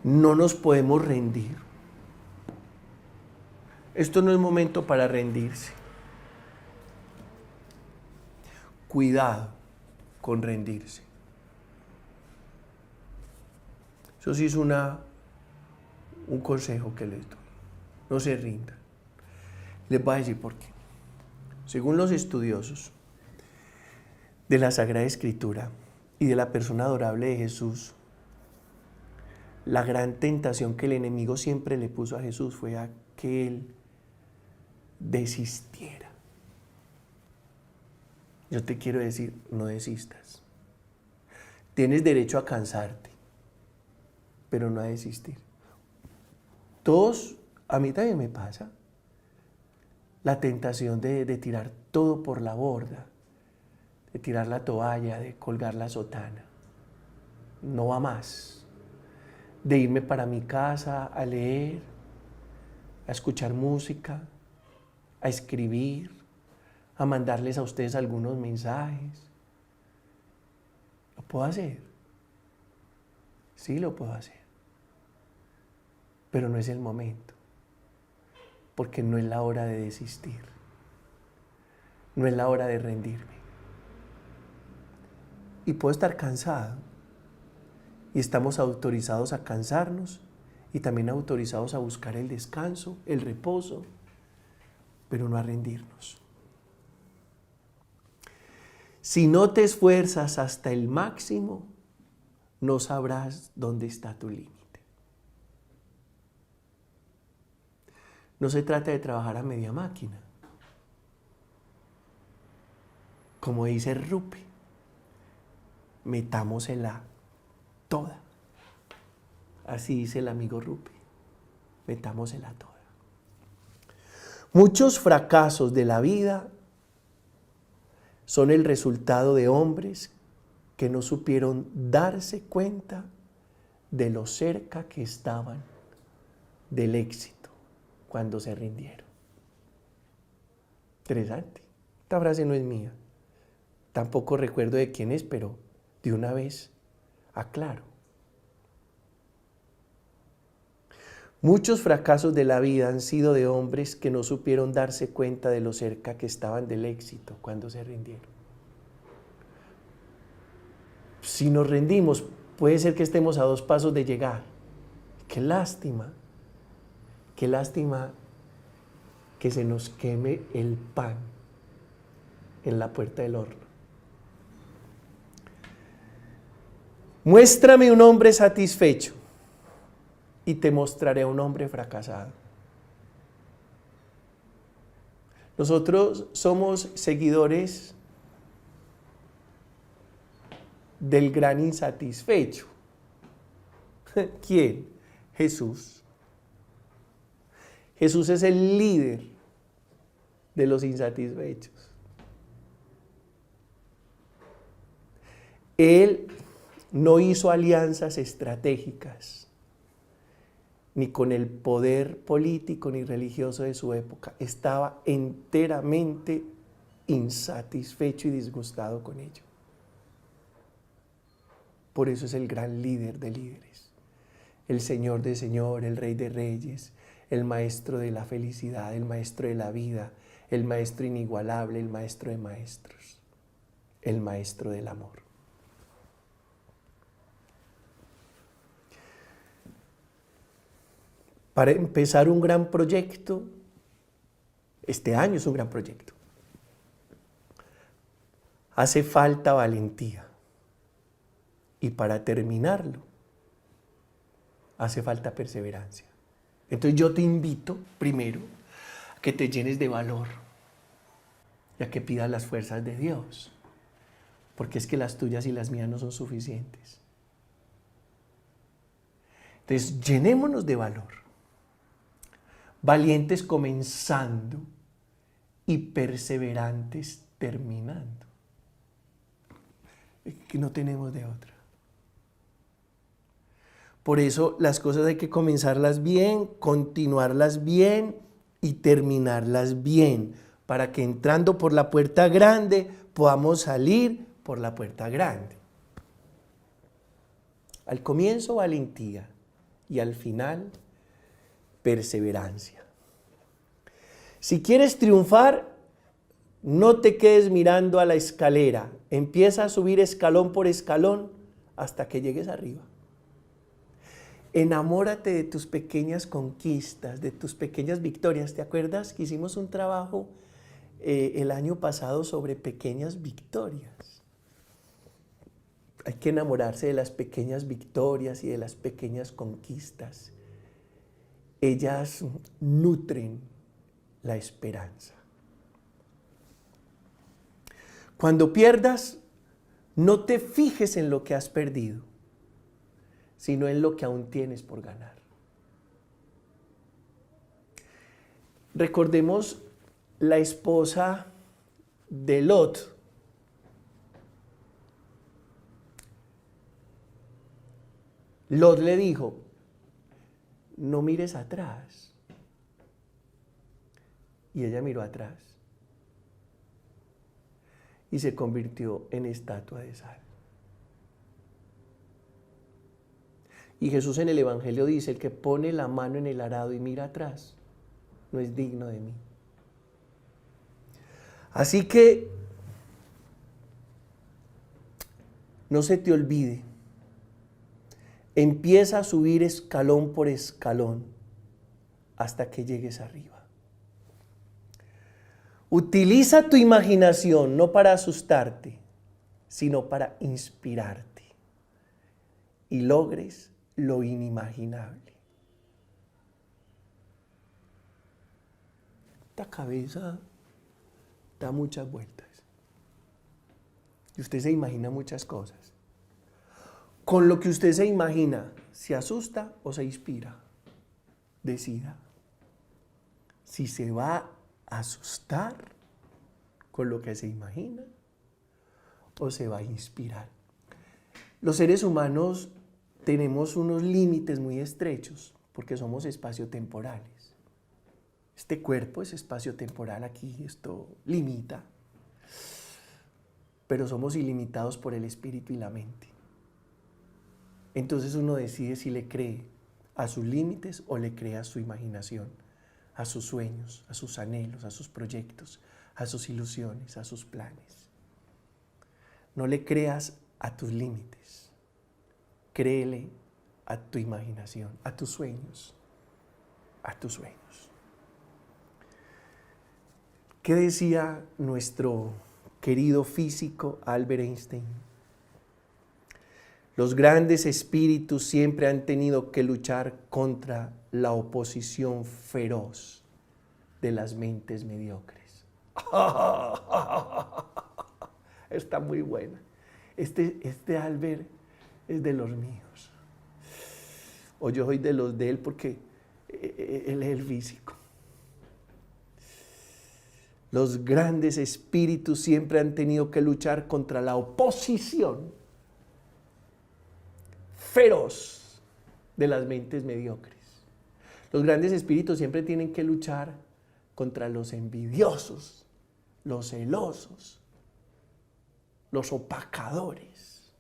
No nos podemos rendir. Esto no es momento para rendirse. Cuidado con rendirse. Eso sí es un consejo que les doy. No se rindan. Les voy a decir por qué. Según los estudiosos de la Sagrada Escritura y de la persona adorable de Jesús, la gran tentación que el enemigo siempre le puso a Jesús fue a que él desistiera. Yo te quiero decir, no desistas. Tienes derecho a cansarte, pero no a desistir. A mí también me pasa la tentación de tirar todo por la borda, de tirar la toalla, de colgar la sotana. No va más. De irme para mi casa a leer, a escuchar música, a escribir, a mandarles a ustedes algunos mensajes. ¿Lo puedo hacer? Sí, lo puedo hacer. Pero no es el momento, porque no es la hora de desistir, no es la hora de rendirme. Y puedo estar cansado, y estamos autorizados a cansarnos, y también autorizados a buscar el descanso, el reposo, pero no a rendirnos. Si no te esfuerzas hasta el máximo, no sabrás dónde está tu límite. No se trata de trabajar a media máquina. Como dice Rupe, metámosela toda. Así dice el amigo Rupe, metámosela toda. Muchos fracasos de la vida son el resultado de hombres que no supieron darse cuenta de lo cerca que estaban del éxito cuando se rindieron. Interesante. Esta frase no es mía. Tampoco recuerdo de quién es, pero de una vez aclaro. Muchos fracasos de la vida han sido de hombres que no supieron darse cuenta de lo cerca que estaban del éxito cuando se rindieron. Si nos rendimos, puede ser que estemos a 2 pasos de llegar. Qué lástima que se nos queme el pan en la puerta del horno. Muéstrame un hombre satisfecho y te mostraré un hombre fracasado. Nosotros somos seguidores del gran insatisfecho. ¿Quién? Jesús. Jesús es el líder de los insatisfechos. Él no hizo alianzas estratégicas ni con el poder político ni religioso de su época. Estaba enteramente insatisfecho y disgustado con ello. Por eso es el gran líder de líderes, el Señor de señores, el Rey de reyes, el Maestro de la felicidad, el Maestro de la vida, el Maestro inigualable, el Maestro de maestros, el Maestro del amor. Para empezar un gran proyecto, este año es un gran proyecto, hace falta valentía. Y para terminarlo, hace falta perseverancia. Entonces yo te invito primero a que te llenes de valor y a que pidas las fuerzas de Dios, porque es que las tuyas y las mías no son suficientes. Entonces llenémonos de valor, valientes comenzando y perseverantes terminando. Es que no tenemos de otra. Por eso las cosas hay que comenzarlas bien, continuarlas bien y terminarlas bien, para que entrando por la puerta grande podamos salir por la puerta grande. Al comienzo valentía y al final, perseverancia. Si quieres triunfar, no te quedes mirando a la escalera. Empieza a subir escalón por escalón hasta que llegues arriba. Enamórate de tus pequeñas conquistas, de tus pequeñas victorias. ¿Te acuerdas que hicimos un trabajo el año pasado sobre pequeñas victorias? Hay que enamorarse de las pequeñas victorias y de las pequeñas conquistas. Ellas nutren la esperanza. Cuando pierdas, no te fijes en lo que has perdido, sino en lo que aún tienes por ganar. Recordemos la esposa de Lot. Lot le dijo, no mires atrás. Y ella miró atrás y se convirtió en estatua de sal. Y Jesús en el Evangelio dice, el que pone la mano en el arado y mira atrás, no es digno de mí. Así que no se te olvide, empieza a subir escalón por escalón hasta que llegues arriba. Utiliza tu imaginación no para asustarte, sino para inspirarte y logres lo inimaginable. Esta cabeza da muchas vueltas y usted se imagina muchas cosas. Con lo que usted se imagina, ¿se asusta o se inspira? Decida si se va a asustar con lo que se imagina o se va a inspirar. Los seres humanos tenemos unos límites muy estrechos porque somos espaciotemporales. Este cuerpo es espaciotemporal aquí, esto limita, pero somos ilimitados por el espíritu y la mente. Entonces uno decide si le cree a sus límites o le cree a su imaginación, a sus sueños, a sus anhelos, a sus proyectos, a sus ilusiones, a sus planes. No le creas a tus límites, créele a tu imaginación, a tus sueños, a tus sueños. ¿Qué decía nuestro querido físico Albert Einstein? Los grandes espíritus siempre han tenido que luchar contra la oposición feroz de las mentes mediocres. Está muy buena. Este Albert es de los míos. O yo soy de los de él porque él es el físico. Los grandes espíritus siempre han tenido que luchar contra la oposición feroz de las mentes mediocres. Los grandes espíritus siempre tienen que luchar contra los envidiosos, los celosos, los opacadores.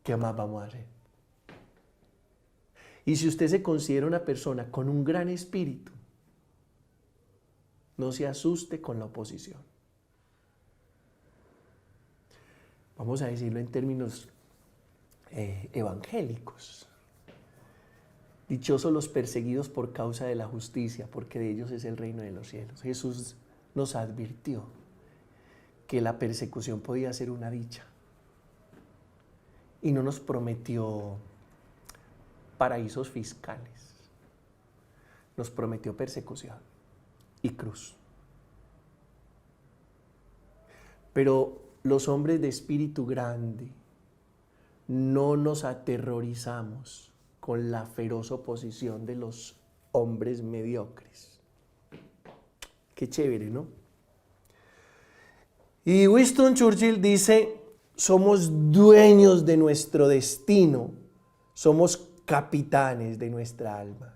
¿Qué más vamos a hacer? Y si usted se considera una persona con un gran espíritu, no se asuste con la oposición. Vamos a decirlo en términos evangélicos. Dichosos los perseguidos por causa de la justicia, porque de ellos es el reino de los cielos. Jesús nos advirtió que la persecución podía ser una dicha. Y no nos prometió paraísos fiscales. Nos prometió persecución y cruz. Pero los hombres de espíritu grande no nos aterrorizamos con la feroz oposición de los hombres mediocres. Qué chévere, ¿no? Y Winston Churchill dice, somos dueños de nuestro destino, somos capitanes de nuestra alma.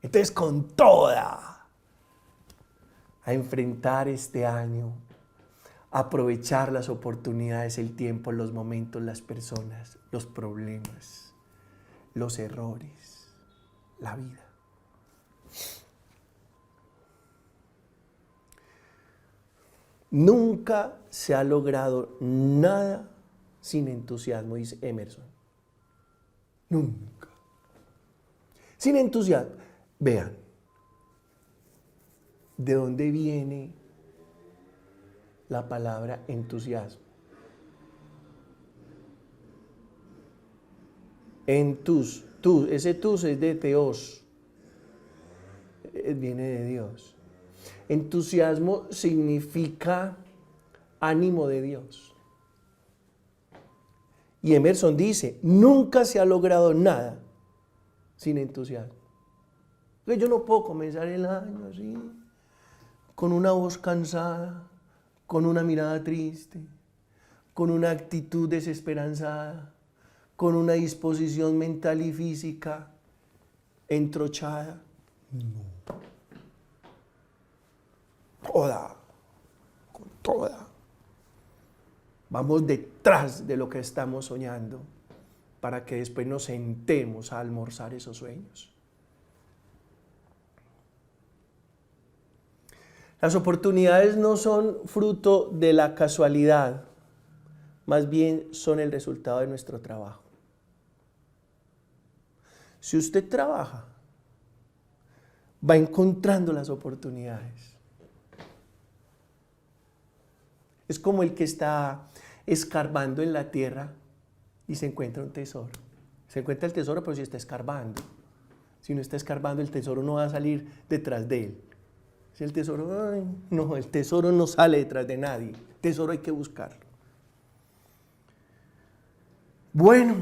Entonces, con toda, a enfrentar este año, aprovechar las oportunidades, el tiempo, los momentos, las personas, los problemas, los errores, la vida. Nunca se ha logrado nada sin entusiasmo, dice Emerson. Nunca. Sin entusiasmo. Vean, ¿de dónde viene la palabra entusiasmo? Ese tus es de teos, viene de Dios. Entusiasmo significa ánimo de Dios. Y Emerson dice, nunca se ha logrado nada sin entusiasmo. Yo no puedo comenzar el año así, con una voz cansada, con una mirada triste, con una actitud desesperanzada, con una disposición mental y física entrochada. No. Con toda. Vamos detrás de lo que estamos soñando para que después nos sentemos a almorzar esos sueños. Las oportunidades no son fruto de la casualidad, más bien son el resultado de nuestro trabajo. Si usted trabaja, va encontrando las oportunidades. Es como el que está escarbando en la tierra y se encuentra un tesoro. Se encuentra el tesoro, pero si está escarbando. Si no está escarbando, el tesoro no va a salir detrás de él. Si el tesoro, el tesoro no sale detrás de nadie. El tesoro hay que buscarlo. Bueno.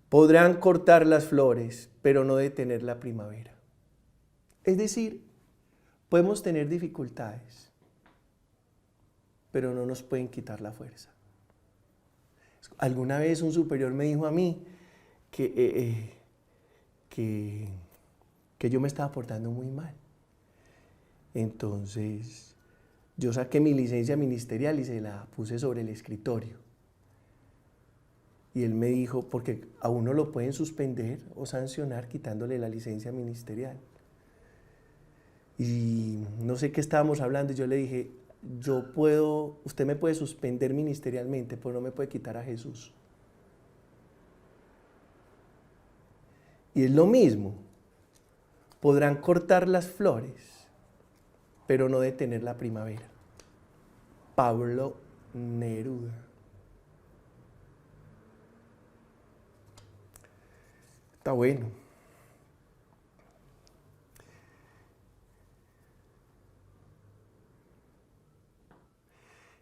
Podrán cortar las flores, pero no detener la primavera. Es decir, podemos tener dificultades, pero no nos pueden quitar la fuerza. Alguna vez un superior me dijo a mí que yo me estaba portando muy mal. Entonces, yo saqué mi licencia ministerial y se la puse sobre el escritorio. Y él me dijo, porque a uno lo pueden suspender o sancionar quitándole la licencia ministerial. Y no sé qué estábamos hablando, y yo le dije, usted me puede suspender ministerialmente, pero no me puede quitar a Jesús. Y es lo mismo, podrán cortar las flores, pero no detener la primavera. Pablo Neruda. Está bueno.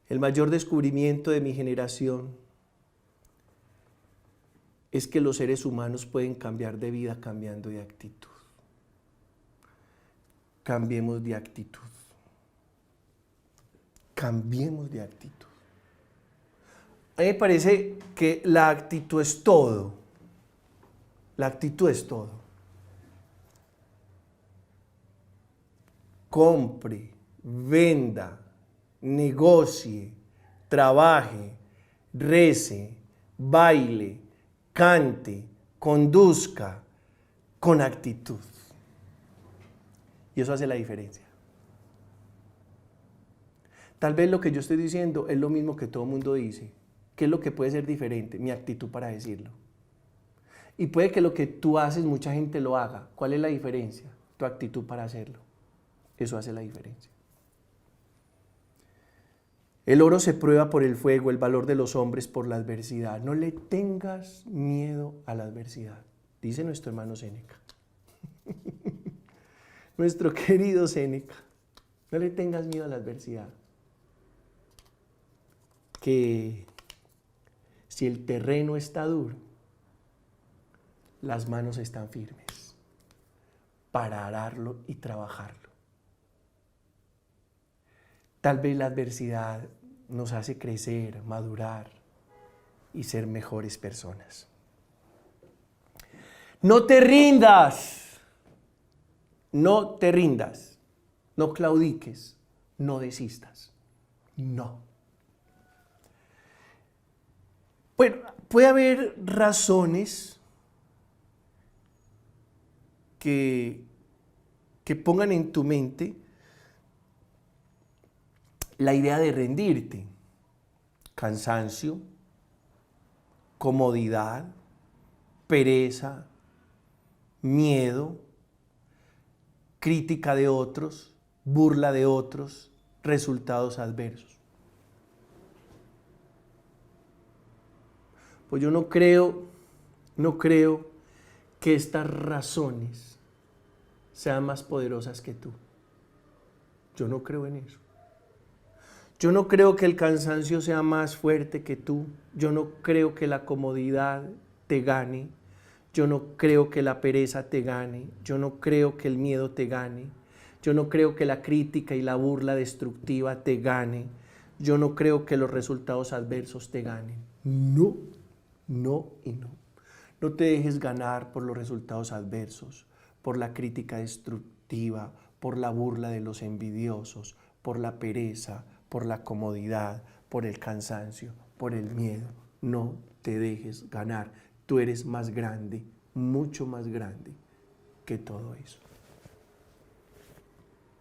El mayor descubrimiento de mi generación es que los seres humanos pueden cambiar de vida cambiando de actitud. Cambiemos de actitud. Cambiemos de actitud. A mí me parece que la actitud es todo. La actitud es todo. Compre, venda, negocie, trabaje, rece, baile, cante, conduzca con actitud. Y eso hace la diferencia. Tal vez lo que yo estoy diciendo es lo mismo que todo el mundo dice. ¿Qué es lo que puede ser diferente? Mi actitud para decirlo. Y puede que lo que tú haces mucha gente lo haga. ¿Cuál es la diferencia? Tu actitud para hacerlo. Eso hace la diferencia. El oro se prueba por el fuego, el valor de los hombres por la adversidad. No le tengas miedo a la adversidad, dice nuestro hermano Séneca. Nuestro querido Séneca. No le tengas miedo a la adversidad. Que si el terreno está duro, las manos están firmes para ararlo y trabajarlo. Tal vez la adversidad nos hace crecer, madurar y ser mejores personas. No te rindas. No te rindas, no claudiques, no desistas. No. Bueno, puede haber razones que pongan en tu mente la idea de rendirte. Cansancio, comodidad, pereza, miedo, crítica de otros, burla de otros, resultados adversos. Pues yo no creo que estas razones sean más poderosas que tú. Yo no creo en eso. Yo no creo que el cansancio sea más fuerte que tú. Yo no creo que la comodidad te gane. Yo no creo que la pereza te gane. Yo no creo que el miedo te gane. Yo no creo que la crítica y la burla destructiva te gane. Yo no creo que los resultados adversos te ganen. No, no y no. No te dejes ganar por los resultados adversos, por la crítica destructiva, por la burla de los envidiosos, por la pereza, por la comodidad, por el cansancio, por el miedo. No te dejes ganar. Tú eres más grande, mucho más grande que todo eso.